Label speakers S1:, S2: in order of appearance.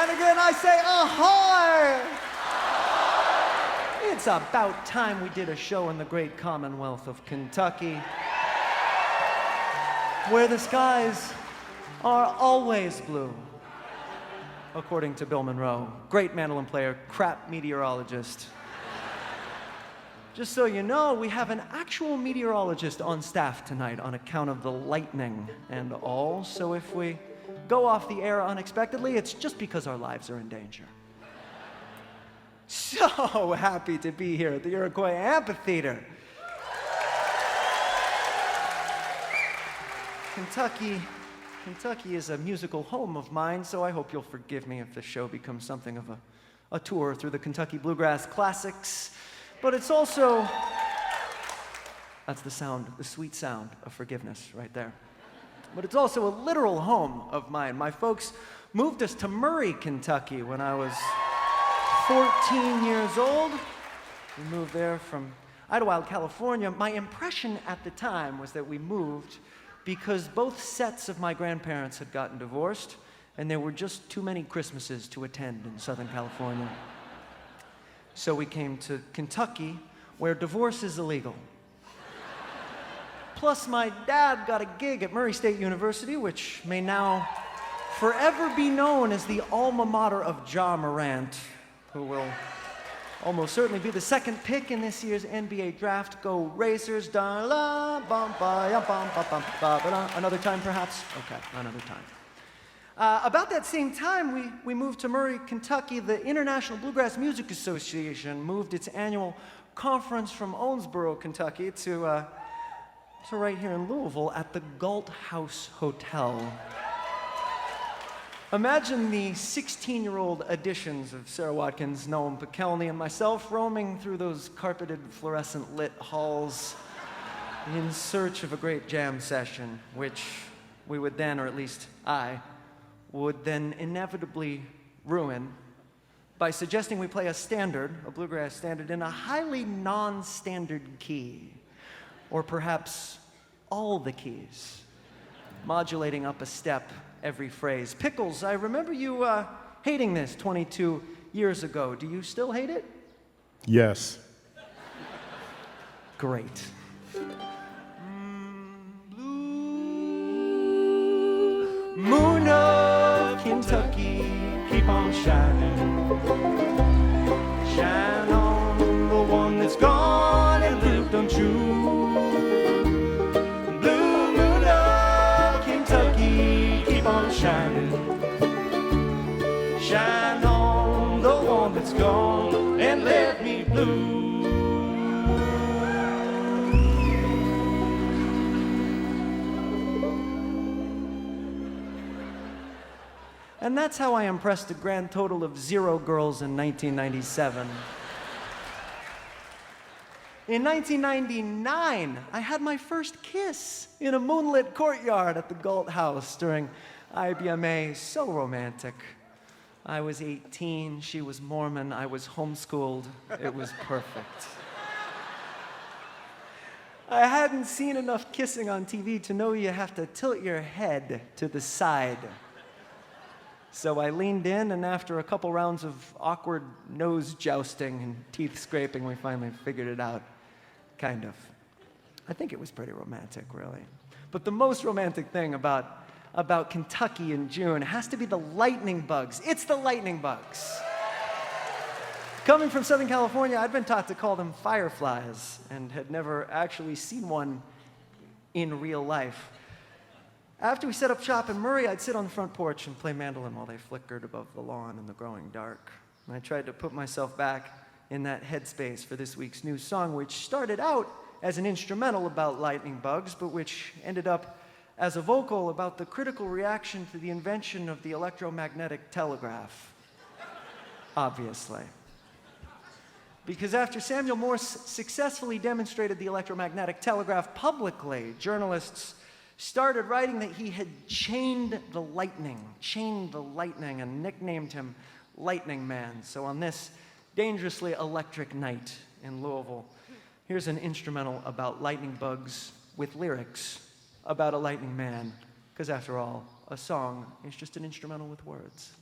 S1: And again, I say ahoy! It's about time we did a show in the great Commonwealth of Kentucky, where the skies are always blue, according to Bill Monroe, great mandolin player, crap meteorologist. Just so you know, we have an actual meteorologist on staff tonight on account of the lightning and all, so if we go off the air unexpectedly, it's just because our lives are in danger. So happy to be here at the Iroquois Amphitheater. Kentucky is a musical home of mine, so I hope you'll forgive me if the show becomes something of a tour through the Kentucky Bluegrass classics. But it's also, that's the sound, the sweet sound of forgiveness right there. But it's also a literal home of mine. My folks moved us to Murray, Kentucky when I was 14 years old. We moved there from Idlewild, California. My impression at the time was that we moved because both sets of my grandparents had gotten divorced, and there were just too many Christmases to attend in Southern California. So we came to Kentucky, where divorce is illegal. Plus, my dad got a gig at Murray State University, which may now forever be known as the alma mater of Ja Morant, who will almost certainly be the second pick in this year's NBA draft. Go Racers, da-la, bum, ba, bum, ba, bum, ba, ba, another time perhaps? Okay, another time. About that same time, we moved to Murray, Kentucky. The International Bluegrass Music Association moved its annual conference from Owensboro, Kentucky to right here in Louisville at the Galt House Hotel. Imagine the 16-year-old editions of Sarah Watkins, Noam, Pikelny, and myself roaming through those carpeted, fluorescent lit halls in search of a great jam session, which we would then, or at least I, would then inevitably ruin by suggesting we play a standard, a bluegrass standard, in a highly non-standard key, or perhaps all the keys, modulating up a step every phrase. Pickles, I remember you hating this 22 years ago. Do you still hate it?
S2: Yes.
S1: Great. Moon of Kentucky, keep on shining. Shine on the one that's gone and lived untrue. Blue moon of Kentucky, keep on shining. Shine on the one that's gone and left me blue. And that's how I impressed a grand total of 0 girls in 1997. In 1999, I had my first kiss in a moonlit courtyard at the Galt House during IBMA. So romantic. I was 18, she was Mormon, I was homeschooled. It was perfect. I hadn't seen enough kissing on TV to know you have to tilt your head to the side. So I leaned in, and after a couple rounds of awkward nose jousting and teeth scraping, we finally figured it out. Kind of. I think it was pretty romantic, really. But the most romantic thing about Kentucky in June has to be the lightning bugs. It's the lightning bugs. Coming from Southern California, I'd been taught to call them fireflies and had never actually seen one in real life. After we set up shop in Murray, I'd sit on the front porch and play mandolin while they flickered above the lawn in the growing dark. And I tried to put myself back in that headspace for this week's new song, which started out as an instrumental about lightning bugs, but which ended up as a vocal about the critical reaction to the invention of the electromagnetic telegraph. Obviously. Because after Samuel Morse successfully demonstrated the electromagnetic telegraph publicly, journalists started writing that he had chained the lightning, and nicknamed him Lightning Man. So on this dangerously electric night in Louisville, here's an instrumental about lightning bugs with lyrics about a lightning man. Because after all, a song is just an instrumental with words.